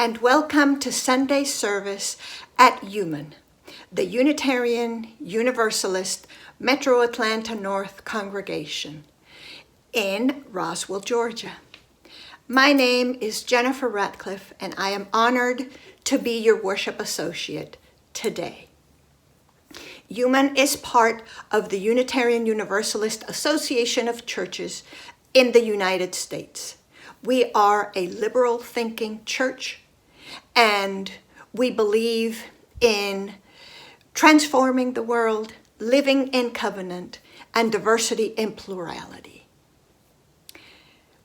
and welcome to Sunday service at UUMAN, the Unitarian Universalist Metro Atlanta North congregation in Roswell, Georgia. My name is Jennifer Ratcliffe, and I am honored to be your worship associate today. UUMAN is part of the Unitarian Universalist Association of Churches in the United States. We are a liberal thinking church, and we believe in transforming the world, living in covenant, and diversity in plurality.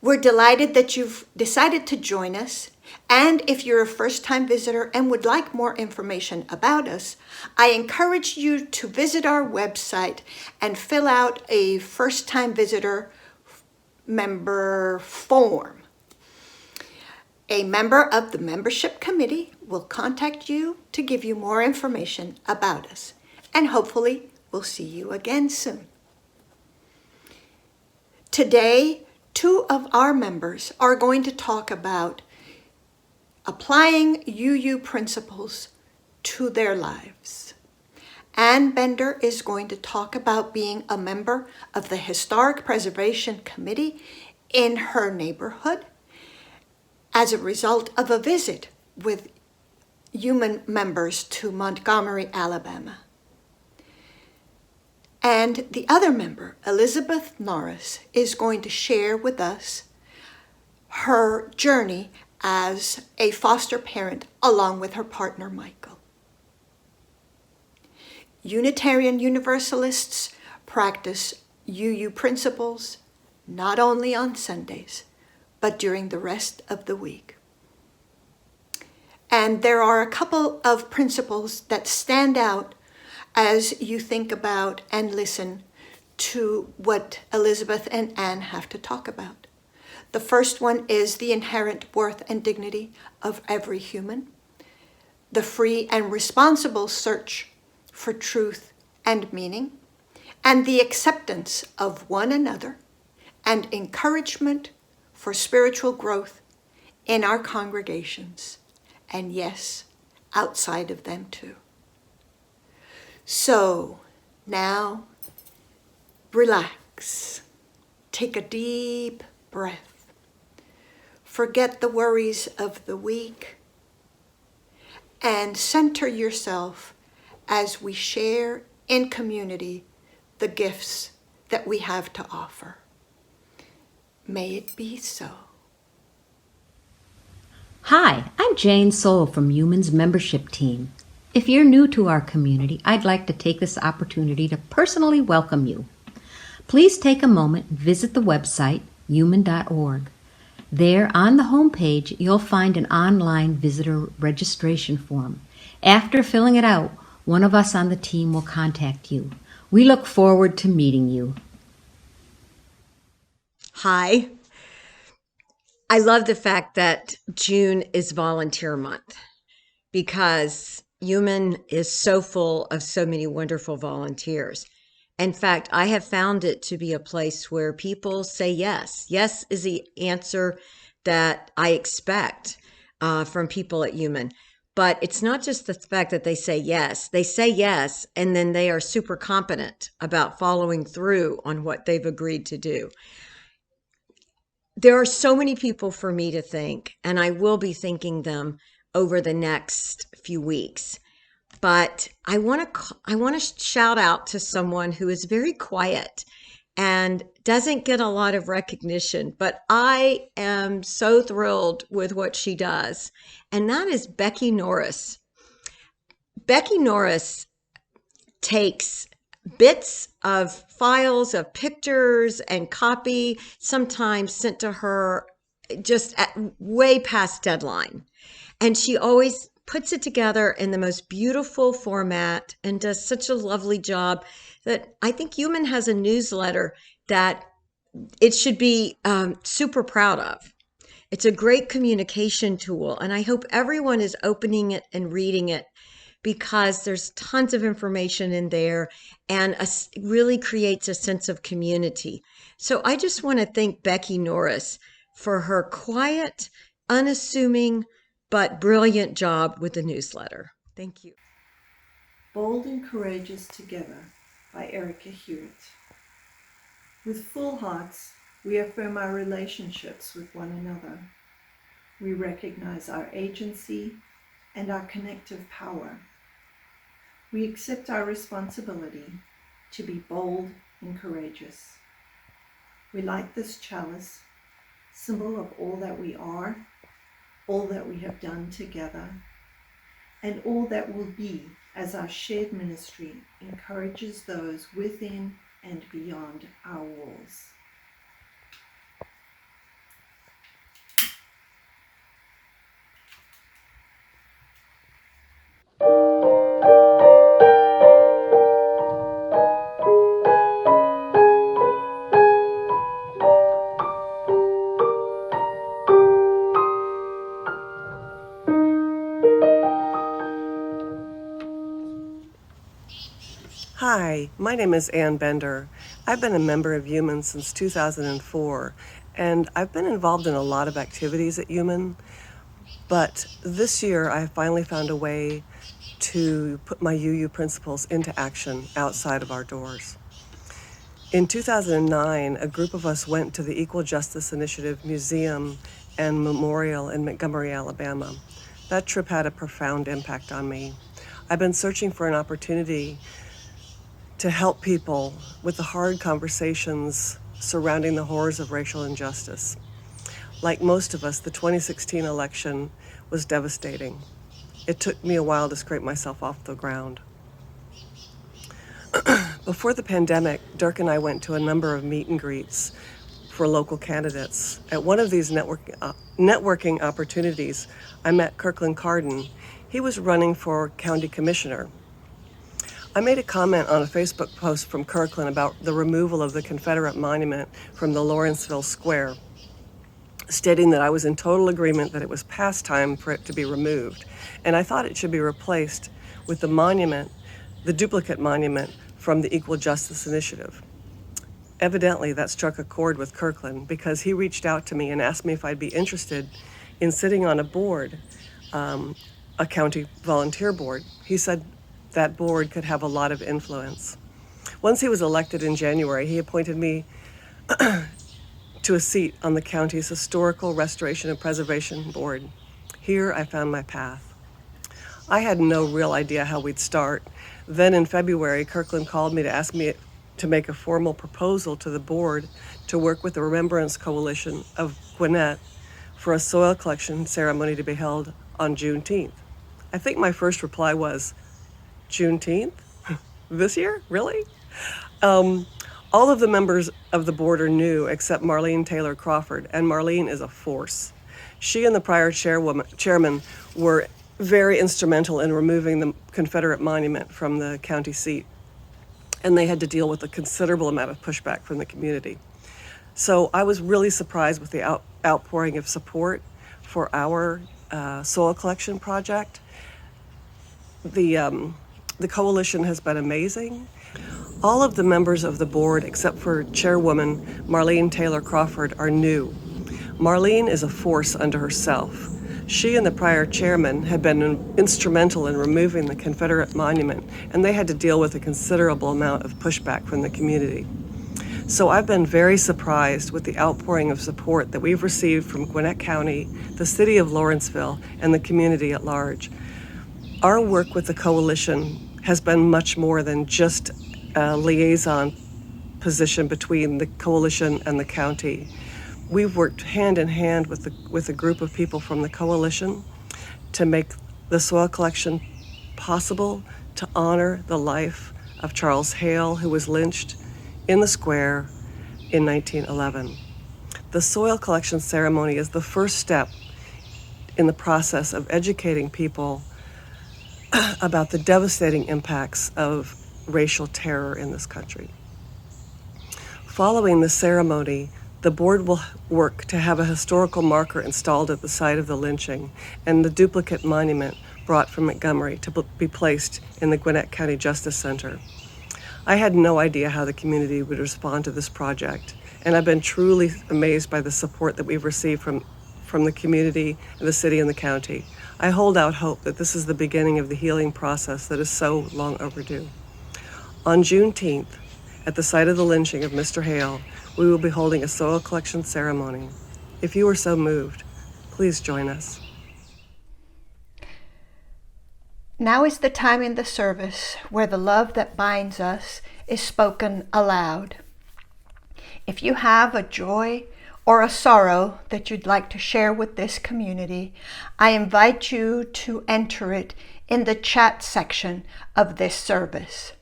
We're delighted that you've decided to join us, and if you're a first-time visitor and would like more information about us, I encourage you to visit our website and fill out a first-time visitor member form. A member of the membership committee will contact you to give you more information about us, and hopefully we'll see you again soon. Today, two of our members are going to talk about applying UU principles to their lives. Ann Bender is going to talk about being a member of the Historic Preservation Committee in her neighborhood as a result of a visit with UUMAN members to Montgomery, Alabama. And the other member, Elizabeth Norris, is going to share with us her journey as a foster parent along with her partner, Michael. Unitarian Universalists practice UU principles not only on Sundays, but during the rest of the week. And there are a couple of principles that stand out as you think about and listen to what Elizabeth and Ann have to talk about. The first one is the inherent worth and dignity of every human, the free and responsible search for truth and meaning, and the acceptance of one another and encouragement for spiritual growth in our congregations, and yes, outside of them too. So now, relax, take a deep breath, forget the worries of the week, and center yourself as we share in community the gifts that we have to offer. May it be so. Hi, I'm Jane Soul from UUMAN's membership team. If you're new to our community, I'd like to take this opportunity to personally welcome you. Please take a moment and visit the website, UUMAN.org. There, on the homepage, you'll find an online visitor registration form. After filling it out, one of us on the team will contact you. We look forward to meeting you. Hi. I love the fact that June is volunteer month because UUMAN is so full of so many wonderful volunteers. In fact, I have found it to be a place where people say yes. Yes is the answer that I expect from people at UUMAN. But it's not just the fact that they say yes, and then they are super competent about following through on what they've agreed to do. There are so many people for me to thank, and I will be thanking them over the next few weeks. But I want to shout out to someone who is very quiet and doesn't get a lot of recognition, but I am so thrilled with what she does, and that is Becky Norris. Becky Norris takes bits of files of pictures and copy, sometimes sent to her just at way past deadline. And she always puts it together in the most beautiful format and does such a lovely job that I think UUMAN has a newsletter that it should be super proud of. It's a great communication tool, and I hope everyone is opening it and reading it because there's tons of information in there and it really creates a sense of community. So I just want to thank Becky Norris for her quiet, unassuming but brilliant job with the newsletter. Thank you. Bold and Courageous Together by Erica Hewitt. With full hearts, we affirm our relationships with one another. We recognize our agency and our connective power. We accept our responsibility to be bold and courageous. We light this chalice, symbol of all that we are, all that we have done together, and all that will be as our shared ministry encourages those within and beyond our walls. Hi, my name is Ann Bender. I've been a member of UUMAN since 2004, and I've been involved in a lot of activities at UUMAN, but this year I finally found a way to put my UU principles into action outside of our doors. In 2009, a group of us went to the Equal Justice Initiative Museum and Memorial in Montgomery, Alabama. That trip had a profound impact on me. I've been searching for an opportunity to help people with the hard conversations surrounding the horrors of racial injustice. Like most of us, the 2016 election was devastating. It took me a while to scrape myself off the ground. Before the pandemic, Dirk and I went to a number of meet and greets for local candidates. At one of these networking opportunities, I met Kirkland Carden. He was running for county commissioner. I made a comment on a Facebook post from Kirkland about the removal of the Confederate monument from the Lawrenceville Square, stating that I was in total agreement that it was past time for it to be removed, and I thought it should be replaced with the monument, the duplicate monument from the Equal Justice Initiative. Evidently, that struck a chord with Kirkland because he reached out to me and asked me if I'd be interested in sitting on a board, a county volunteer board. He said that board could have a lot of influence. Once he was elected in January, he appointed me to a seat on the county's Historical Restoration and Preservation Board. Here I found my path. I had no real idea how we'd start. Then in February, Kirkland called me to ask me to make a formal proposal to the board to work with the Remembrance Coalition of Gwinnett for a soil collection ceremony to be held on Juneteenth. I think my first reply was, Juneteenth? This year? Really? All of the members of the board are new except Marlene Taylor Crawford, and Marlene is a force. She and the prior chairman were very instrumental in removing the Confederate monument from the county seat, and they had to deal with a considerable amount of pushback from the community. So I was really surprised with the outpouring of support for our soil collection project. The coalition has been amazing. All of the members of the board, except for Chairwoman Marlene Taylor Crawford, are new. Marlene is a force unto herself. She and the prior chairman had been instrumental in removing the Confederate monument, and they had to deal with a considerable amount of pushback from the community. So I've been very surprised with the outpouring of support that we've received from Gwinnett County, the city of Lawrenceville, and the community at large. Our work with the coalition has been much more than just a liaison position between the coalition and the county. We've worked hand in hand with a group of people from the coalition to make the soil collection possible, to honor the life of Charles Hale, who was lynched in the square in 1911. The soil collection ceremony is the first step in the process of educating people about the devastating impacts of racial terror in this country. Following the ceremony, the board will work to have a historical marker installed at the site of the lynching and the duplicate monument brought from Montgomery to be placed in the Gwinnett County Justice Center. I had no idea how the community would respond to this project, and I've been truly amazed by the support that we've received from the community and the city and the county. I hold out hope that this is the beginning of the healing process that is so long overdue. On Juneteenth, at the site of the lynching of Mr. Hale, we will be holding a soil collection ceremony. If you are so moved, please join us. Now is the time in the service where the love that binds us is spoken aloud. If you have a joy or a sorrow that you'd like to share with this community, I invite you to enter it in the chat section of this service.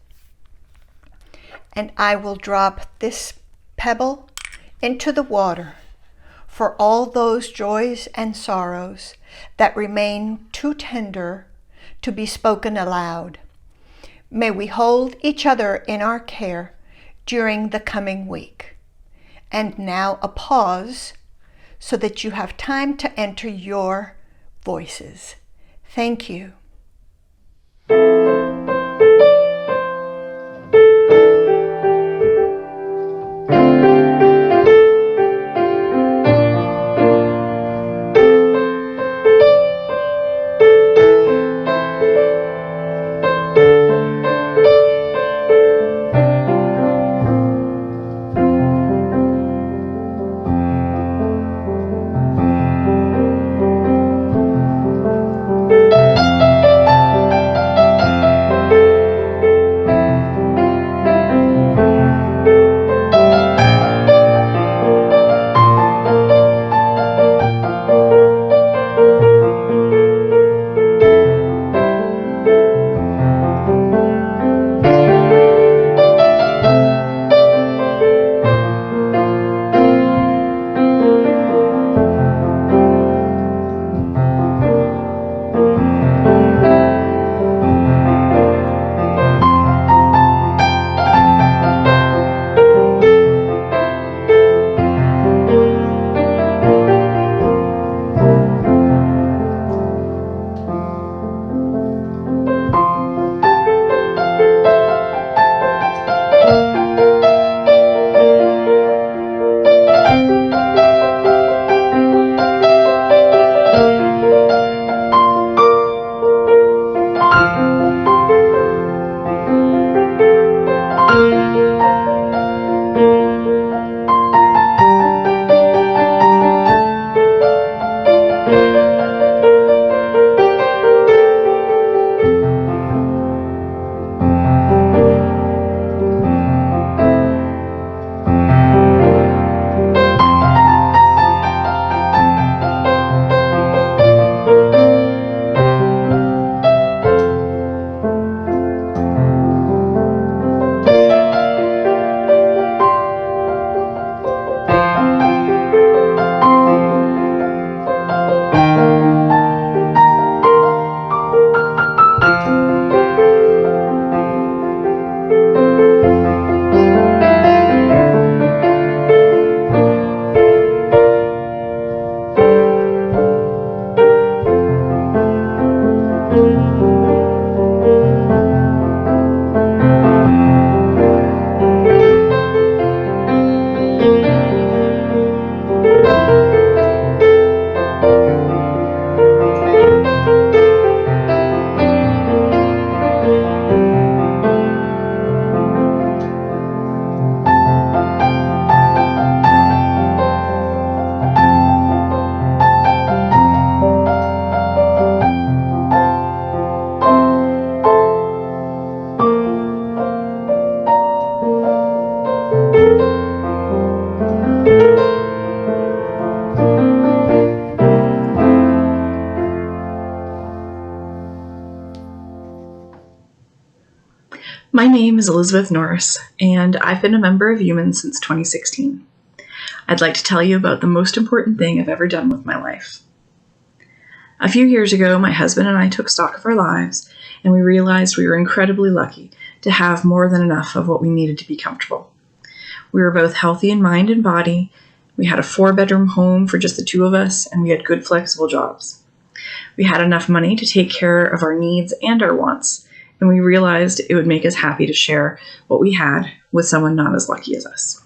And I will drop this pebble into the water for all those joys and sorrows that remain too tender to be spoken aloud. May we hold each other in our care during the coming week. And now a pause so that you have time to enter your voices. Thank you. My name is Elizabeth Norris, and I've been a member of UUMAN since 2016. I'd like to tell you about the most important thing I've ever done with my life. A few years ago, my husband and I took stock of our lives, and we realized we were incredibly lucky to have more than enough of what we needed to be comfortable. We were both healthy in mind and body. We had a 4-bedroom home for just the two of us, and we had good flexible jobs. We had enough money to take care of our needs and our wants, and we realized it would make us happy to share what we had with someone not as lucky as us.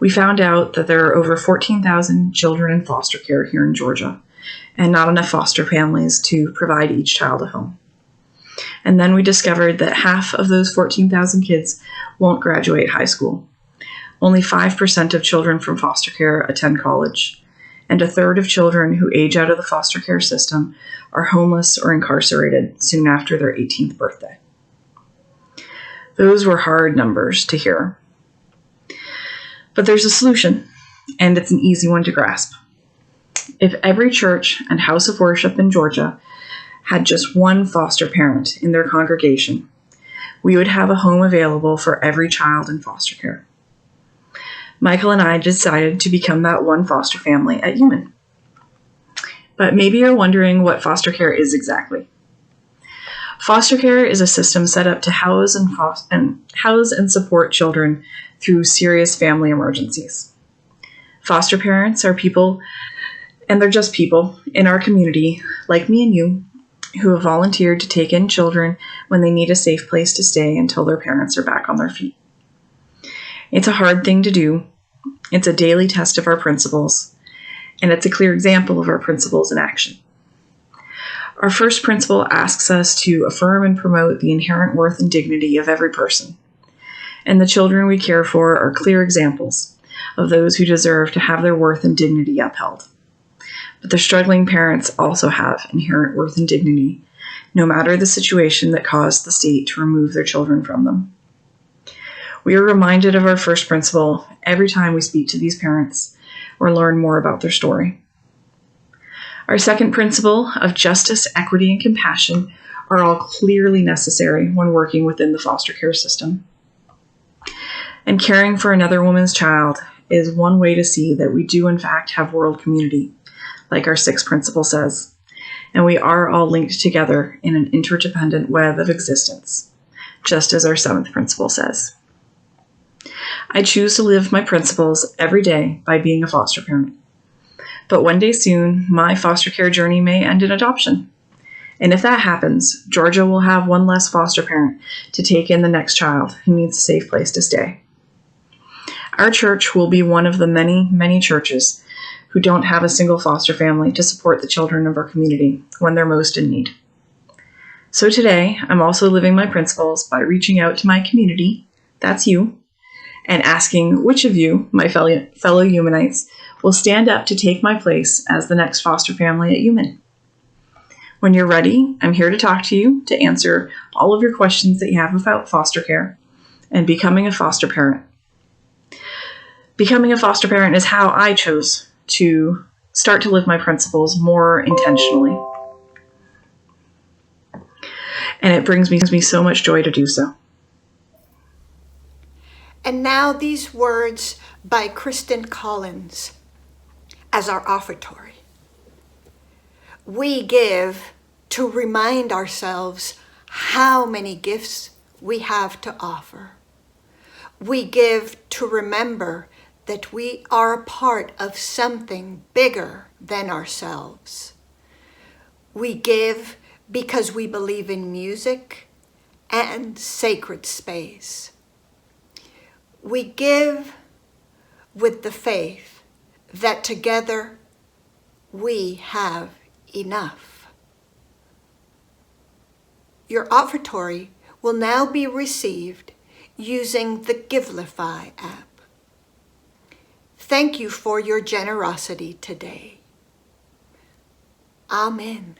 We found out that there are over 14,000 children in foster care here in Georgia, and not enough foster families to provide each child a home. And then we discovered that half of those 14,000 kids won't graduate high school. Only 5% of children from foster care attend college, and a third of children who age out of the foster care system are homeless or incarcerated soon after their 18th birthday. Those were hard numbers to hear. But there's a solution, and it's an easy one to grasp. If every church and house of worship in Georgia had just one foster parent in their congregation, we would have a home available for every child in foster care. Michael and I decided to become that one foster family at UUMAN. But maybe you're wondering what foster care is exactly. Foster care is a system set up to house and support children through serious family emergencies. Foster parents are people, and they're just people in our community, like me and you, who have volunteered to take in children when they need a safe place to stay until their parents are back on their feet. It's a hard thing to do. It's a daily test of our principles, and it's a clear example of our principles in action. Our first principle asks us to affirm and promote the inherent worth and dignity of every person, and the children we care for are clear examples of those who deserve to have their worth and dignity upheld. But the struggling parents also have inherent worth and dignity, no matter the situation that caused the state to remove their children from them. We are reminded of our first principle every time we speak to these parents or learn more about their story. Our second principle of justice, equity, and compassion are all clearly necessary when working within the foster care system. And caring for another woman's child is one way to see that we do in fact have world community, like our sixth principle says, and we are all linked together in an interdependent web of existence, just as our seventh principle says. I choose to live my principles every day by being a foster parent. But one day soon, my foster care journey may end in adoption. And if that happens, Georgia will have one less foster parent to take in the next child who needs a safe place to stay. Our church will be one of the many, many churches who don't have a single foster family to support the children of our community when they're most in need. So today, I'm also living my principles by reaching out to my community, that's you, and asking which of you, my fellow UUMANites, will stand up to take my place as the next foster family at UUMAN. When you're ready, I'm here to talk to you, to answer all of your questions that you have about foster care and becoming a foster parent. Becoming a foster parent is how I chose to start to live my principles more intentionally. And it brings me so much joy to do so. And now these words by Kristen Collins as our offertory. We give to remind ourselves how many gifts we have to offer. We give to remember that we are a part of something bigger than ourselves. We give because we believe in music and sacred space. We give with the faith that together we have enough. Your offertory will now be received using the Givelify app. Thank you for your generosity today. Amen.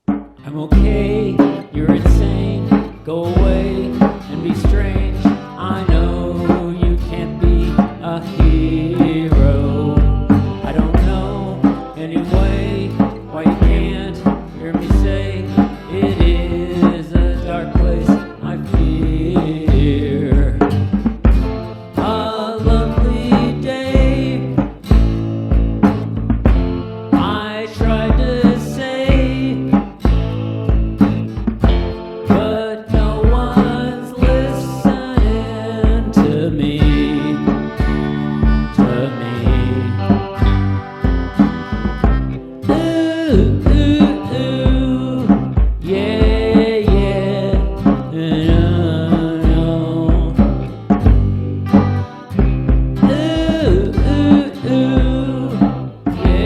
I'm okay, you're insane, go away and be strange. I know you can't be a hero. I don't know anyway why you can't hear me say it is a dark place I fear. A lovely day I tried to say, but no one's listening to me, Ooh, ooh, ooh, yeah, yeah, no. Ooh, ooh, ooh, yeah.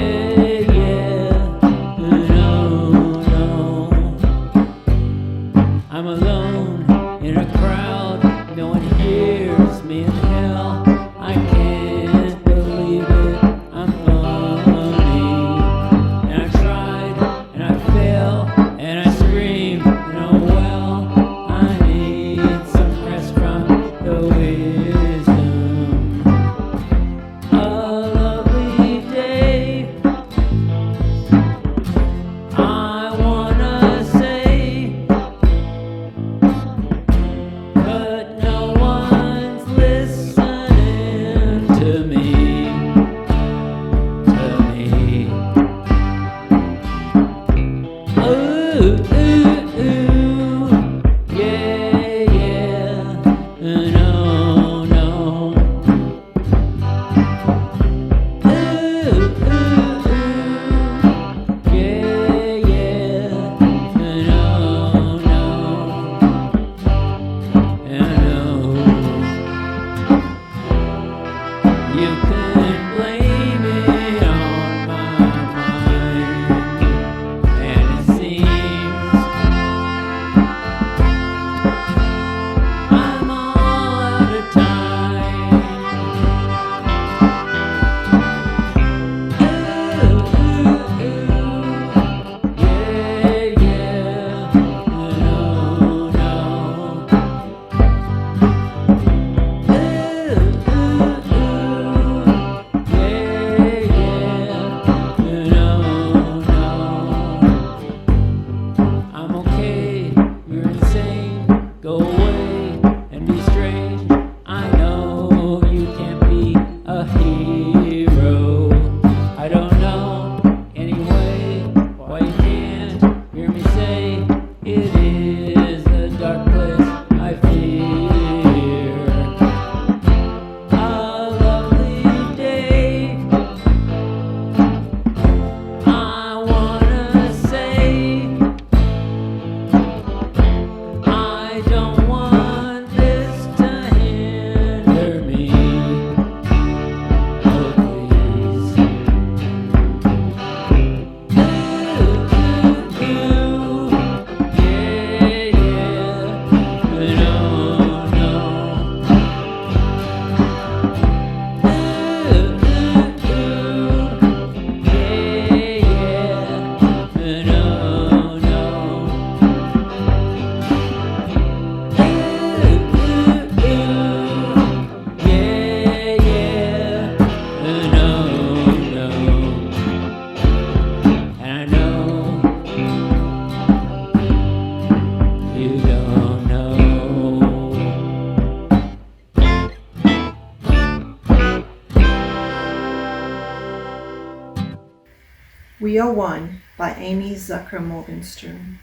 We Are One by Amy Zucker Morgenstern.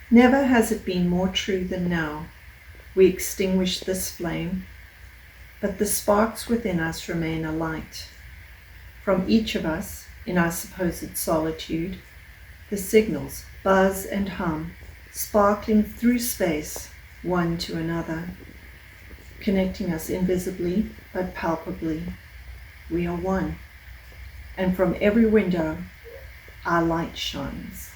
Never has it been more true than now. We extinguish this flame, but the sparks within us remain alight. From each of us, in our supposed solitude, the signals buzz and hum, sparkling through space, one to another, connecting us invisibly but palpably. We are one. And from every window, our light shines.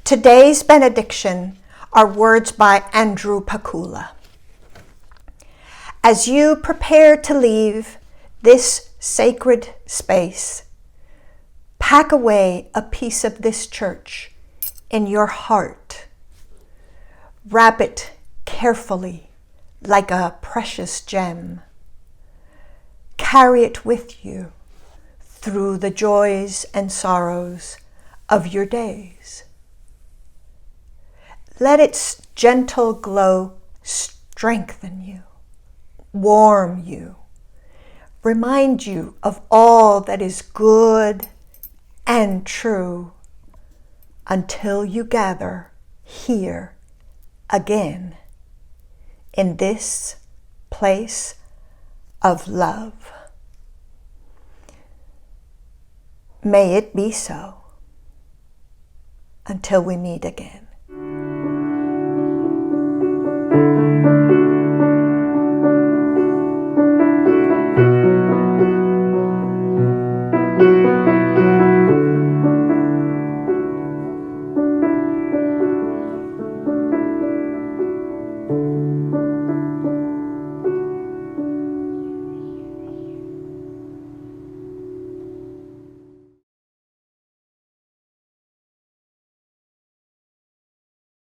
Today's benediction are words by Andrew Pakula. As you prepare to leave this sacred space, pack away a piece of this church in your heart. Wrap it carefully like a precious gem. Carry it with you through the joys and sorrows of your days. Let its gentle glow strengthen you, warm you, remind you of all that is good and true until you gather here again in this place of love. May it be so until we meet again.